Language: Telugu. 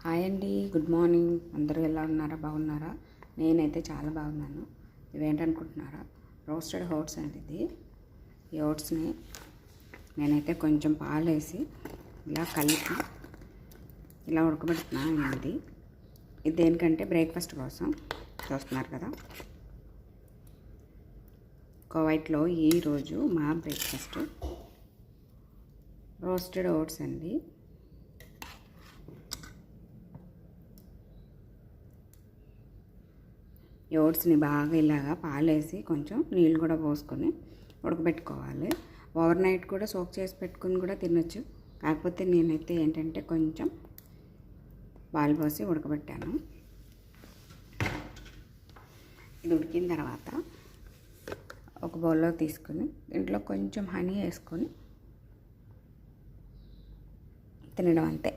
హాయ్ అండి, గుడ్ మార్నింగ్. అందరూ ఎలా ఉన్నారా? బాగున్నారా? నేనైతే చాలా బాగున్నాను. ఇవేంటనుకుంటున్నారా? రోస్టెడ్ ఓట్స్ అండి. ఈ ఓట్స్ని నేనైతే కొంచెం పాలు వేసి ఇలా కలిపి ఇలా ఉడకబెడుతున్నాను. ఇది దేనికంటే బ్రేక్ఫాస్ట్ కోసం చూస్తున్నారు కదా. కువైట్లో ఈరోజు మా బ్రేక్ఫాస్ట్ రోస్టెడ్ ఓట్స్ అండి. ఈ ఓట్స్ని బాగా ఇలాగా పాలేసి కొంచెం నీళ్ళు కూడా పోసుకొని ఉడకబెట్టుకోవాలి. ఓవర్ నైట్ కూడా సోక్ చేసి పెట్టుకుని కూడా తినొచ్చు. కాకపోతే నేనైతే ఏంటంటే కొంచెం పాలు పోసి ఉడకబెట్టాను. ఇది ఉడికిన తర్వాత ఒక బౌల్లో తీసుకొని దీంట్లో కొంచెం హనీ వేసుకొని తినడం అంతే.